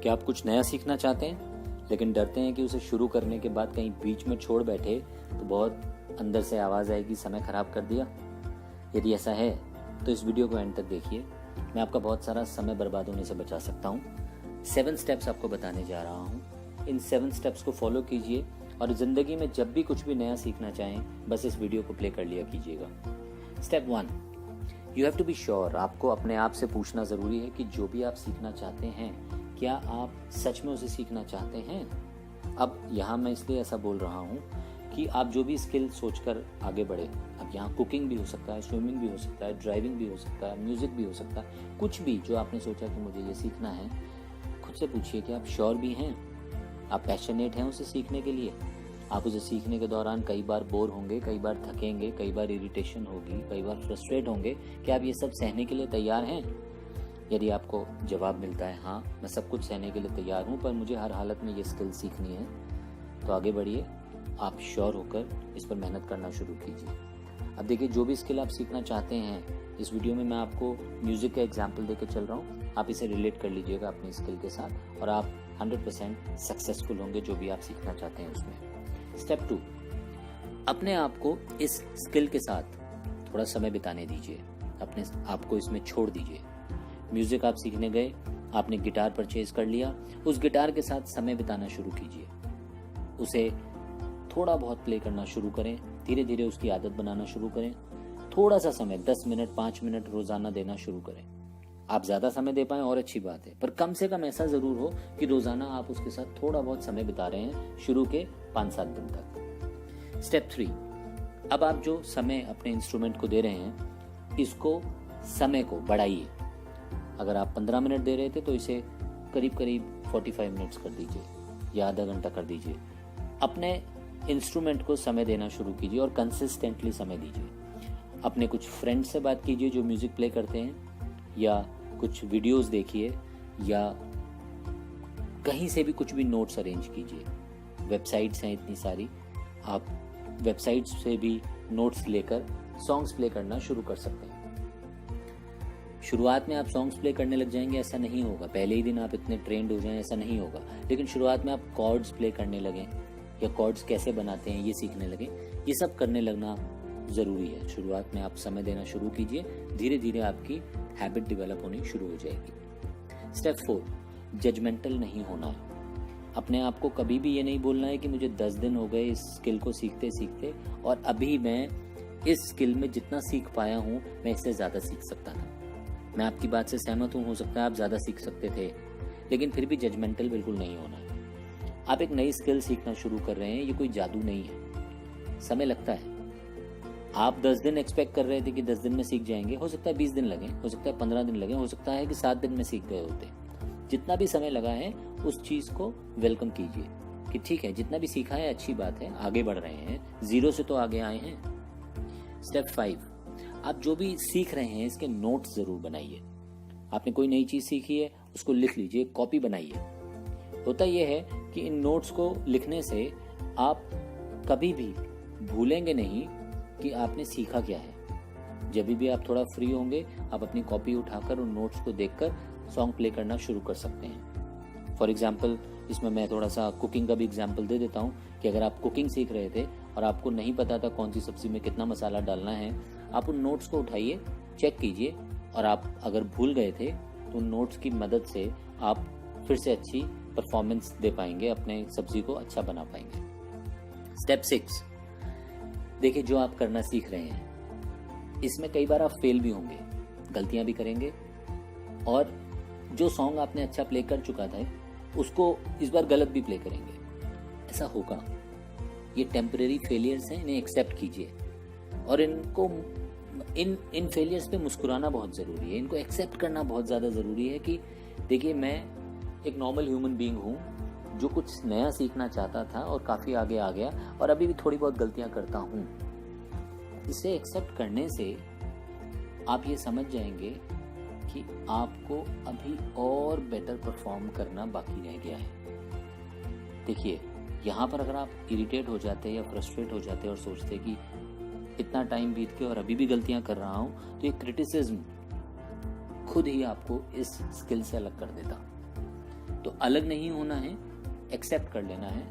क्या आप कुछ नया सीखना चाहते हैं लेकिन डरते हैं कि उसे शुरू करने के बाद कहीं बीच में छोड़ बैठे तो बहुत अंदर से आवाज़ आएगी समय खराब कर दिया? यदि ऐसा है तो इस वीडियो को एंड तक देखिए। मैं आपका बहुत सारा समय बर्बाद होने से बचा सकता हूँ। 7 स्टेप्स आपको बताने जा रहा हूँ। इन 7 स्टेप्स को फॉलो कीजिए और ज़िंदगी में जब भी कुछ भी नया सीखना चाहें बस इस वीडियो को प्ले कर लिया कीजिएगा। Step 1, you have to be sure. आपको अपने आप से पूछना ज़रूरी है कि जो भी आप सीखना चाहते हैं क्या आप सच में उसे सीखना चाहते हैं। अब यहाँ मैं इसलिए ऐसा बोल रहा हूँ कि आप जो भी स्किल सोचकर आगे बढ़े, अब यहाँ कुकिंग भी हो सकता है, स्विमिंग भी हो सकता है, ड्राइविंग भी हो सकता है, म्यूज़िक भी हो सकता है, कुछ भी जो आपने सोचा कि मुझे ये सीखना है, खुद से पूछिए कि आप श्योर भी हैं, आप पैशनेट हैं उसे सीखने के लिए। आप उसे सीखने के दौरान कई बार बोर होंगे, कई बार थकेंगे, कई बार इरिटेशन होगी, कई बार फ्रस्ट्रेट होंगे। क्या आप ये सब सहने के लिए तैयार हैं? यदि आपको जवाब मिलता है हाँ मैं सब कुछ सहने के लिए तैयार हूँ पर मुझे हर हालत में ये स्किल सीखनी है, तो आगे बढ़िए। आप श्योर होकर इस पर मेहनत करना शुरू कीजिए। अब देखिए, जो भी स्किल आप सीखना चाहते हैं, इस वीडियो में मैं आपको म्यूज़िक का एग्जाम्पल देकर चल रहा हूँ। आप इसे रिलेट कर लीजिएगा अपनी स्किल के साथ और आप 100% सक्सेसफुल होंगे जो भी आप सीखना चाहते हैं उसमें। स्टेप 2, अपने आप को इस स्किल के साथ थोड़ा समय बिताने दीजिए, अपने आप को इसमें छोड़ दीजिए। म्यूजिक आप सीखने गए, आपने गिटार परचेज कर लिया, उस गिटार के साथ समय बिताना शुरू कीजिए, उसे थोड़ा बहुत प्ले करना शुरू करें, धीरे धीरे उसकी आदत बनाना शुरू करें। थोड़ा सा समय 10 मिनट 5 मिनट रोजाना देना शुरू करें। आप ज्यादा समय दे पाएं और अच्छी बात है, पर कम से कम ऐसा जरूर हो कि रोजाना आप उसके साथ थोड़ा बहुत समय बिता रहे हैं शुरू के 5-7 दिन तक। स्टेप 3, अब आप जो समय अपने इंस्ट्रूमेंट को दे रहे हैं इसको समय को बढ़ाइए। अगर आप 15 मिनट दे रहे थे तो इसे करीब करीब 45 मिनट्स कर दीजिए या आधा घंटा कर दीजिए। अपने इंस्ट्रूमेंट को समय देना शुरू कीजिए और कंसिस्टेंटली समय दीजिए। अपने कुछ फ्रेंड से बात कीजिए जो म्यूजिक प्ले करते हैं, या कुछ वीडियोस देखिए, या कहीं से भी कुछ भी नोट्स अरेंज कीजिए। वेबसाइट्स हैं इतनी सारी, आप वेबसाइट्स से भी नोट्स लेकर सॉन्ग्स प्ले करना शुरू कर सकते हैं। शुरुआत में आप सॉन्ग्स प्ले करने लग जाएंगे ऐसा नहीं होगा, पहले ही दिन आप इतने ट्रेंड हो जाएं ऐसा नहीं होगा, लेकिन शुरुआत में आप कॉर्ड्स प्ले करने लगें या कॉर्ड्स कैसे बनाते हैं ये सीखने लगें, ये सब करने लगना ज़रूरी है। शुरुआत में आप समय देना शुरू कीजिए, धीरे धीरे आपकी हैबिट डेवलप होनी शुरू हो जाएगी। स्टेप 4, जजमेंटल नहीं होना है। अपने आप को कभी भी ये नहीं बोलना है कि मुझे 10 दिन हो गए इस स्किल को सीखते सीखते और अभी मैं इस स्किल में जितना सीख पाया हूँ मैं इससे ज़्यादा सीख सकता था। मैं आपकी बात से सहमत हूँ, हो सकता है आप ज़्यादा सीख सकते थे, लेकिन फिर भी जजमेंटल बिल्कुल नहीं होना है। आप एक नई स्किल सीखना शुरू कर रहे हैं, ये कोई जादू नहीं है, समय लगता है। आप 10 दिन एक्सपेक्ट कर रहे थे कि 10 दिन में सीख जाएंगे, हो सकता है 20 दिन लगे, हो सकता है 15 दिन लगे, हो सकता है कि 7 दिन में सीख गए होते। जितना भी समय लगा है उस चीज़ को वेलकम कीजिए कि ठीक है, जितना भी सीखा है अच्छी बात है, आगे बढ़ रहे हैं, 0 से तो आगे आए हैं। स्टेप 5, आप जो भी सीख रहे हैं इसके नोट्स जरूर बनाइए। आपने कोई नई चीज सीखी है उसको लिख लीजिए, कॉपी बनाइए। होता यह है कि इन नोट्स को लिखने से आप कभी भी भूलेंगे नहीं कि आपने सीखा क्या है। जब भी आप थोड़ा फ्री होंगे आप अपनी कॉपी उठाकर उन नोट्स को देखकर सॉन्ग प्ले करना शुरू कर सकते हैं। फॉर एग्जाम्पल, इसमें मैं थोड़ा सा कुकिंग का भी एग्जाम्पल दे देता हूँ कि अगर आप कुकिंग सीख रहे थे और आपको नहीं पता था कौन सी सब्जी में कितना मसाला डालना है, आप उन नोट्स को उठाइए, चेक कीजिए, और आप अगर भूल गए थे तो उन नोट्स की मदद से आप फिर से अच्छी परफॉर्मेंस दे पाएंगे, अपने सब्जी को अच्छा बना पाएंगे। स्टेप 6, देखिए, जो आप करना सीख रहे हैं इसमें कई बार आप फेल भी होंगे, गलतियां भी करेंगे, और जो सॉन्ग आपने अच्छा प्ले कर चुका था उसको इस बार गलत भी प्ले करेंगे, ऐसा होगा। ये टेम्परेरी फेलियर्स हैं, इन्हें एक्सेप्ट कीजिए और इनको इन फेलियर्स पे मुस्कुराना बहुत ज़रूरी है, इनको एक्सेप्ट करना बहुत ज़्यादा ज़रूरी है कि देखिए, मैं एक नॉर्मल ह्यूमन बीइंग हूँ जो कुछ नया सीखना चाहता था और काफ़ी आगे आ गया और अभी भी थोड़ी बहुत गलतियाँ करता हूँ। इसे एक्सेप्ट करने से आप ये समझ जाएंगे कि आपको अभी और बेटर परफॉर्म करना बाकी रह गया है। देखिए, यहाँ पर अगर आप इरिटेट हो जाते या फ्रस्ट्रेट हो जाते और सोचते कि इतना टाइम बीत के और अभी भी गलतियां कर रहा हूं, तो ये क्रिटिसिज्म खुद ही आपको इस स्किल से अलग कर देता। तो अलग नहीं होना है, एक्सेप्ट कर लेना है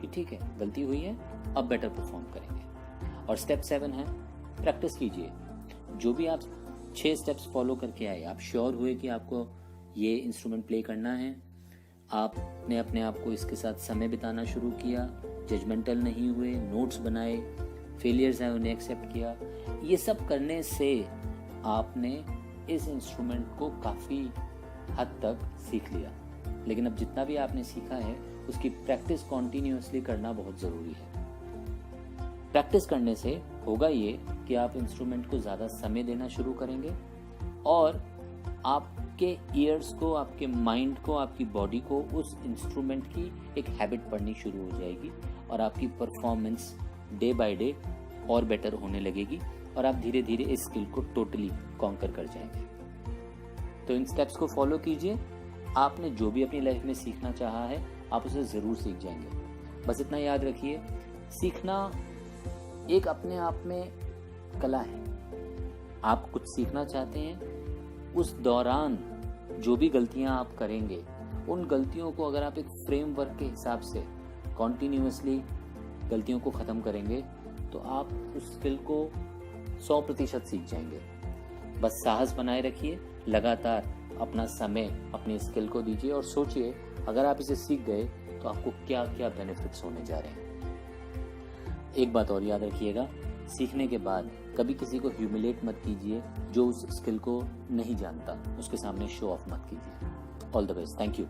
कि ठीक है गलती हुई है, अब बेटर परफॉर्म करेंगे। और स्टेप 7 है प्रैक्टिस कीजिए। जो भी आप 6 स्टेप्स फॉलो करके आए, आप श्योर हुए कि आपको ये इंस्ट्रूमेंट प्ले करना है, आपने अपने आप को इसके साथ समय बिताना शुरू किया, जजमेंटल नहीं हुए, नोट्स बनाए, फेलियर्स हैं उन्हें एक्सेप्ट किया। ये सब करने से आपने इस इंस्ट्रूमेंट को काफ़ी हद तक सीख लिया। लेकिन अब जितना भी आपने सीखा है उसकी प्रैक्टिस कॉन्टिन्यूसली करना बहुत ज़रूरी है। प्रैक्टिस करने से होगा ये कि आप इंस्ट्रूमेंट को ज़्यादा समय देना शुरू करेंगे और आपके ईयर्स को, आपके माइंड को, आपकी बॉडी को उस इंस्ट्रूमेंट की एक हैबिट पड़नी शुरू हो जाएगी और आपकी परफॉर्मेंस डे बाय डे और बेटर होने लगेगी और आप धीरे धीरे इस स्किल को टोटली कॉन्कर कर जाएंगे। तो इन स्टेप्स को फॉलो कीजिए। आपने जो भी अपनी लाइफ में सीखना चाहा है आप उसे ज़रूर सीख जाएंगे। बस इतना याद रखिए, सीखना एक अपने आप में कला है। आप कुछ सीखना चाहते हैं, उस दौरान जो भी गलतियां आप करेंगे, उन गलतियों को अगर आप एक फ्रेमवर्क के हिसाब से कॉन्टिन्यूसली गलतियों को ख़त्म करेंगे तो आप उस स्किल को 100% सीख जाएंगे। बस साहस बनाए रखिए, लगातार अपना समय अपनी स्किल को दीजिए और सोचिए अगर आप इसे सीख गए तो आपको क्या क्या बेनिफिट्स होने जा रहे हैं। एक बात और याद रखिएगा, सीखने के बाद कभी किसी को ह्यूमिलेट मत कीजिए जो उस स्किल को नहीं जानता, उसके सामने शो ऑफ मत कीजिए। All the best, thank you.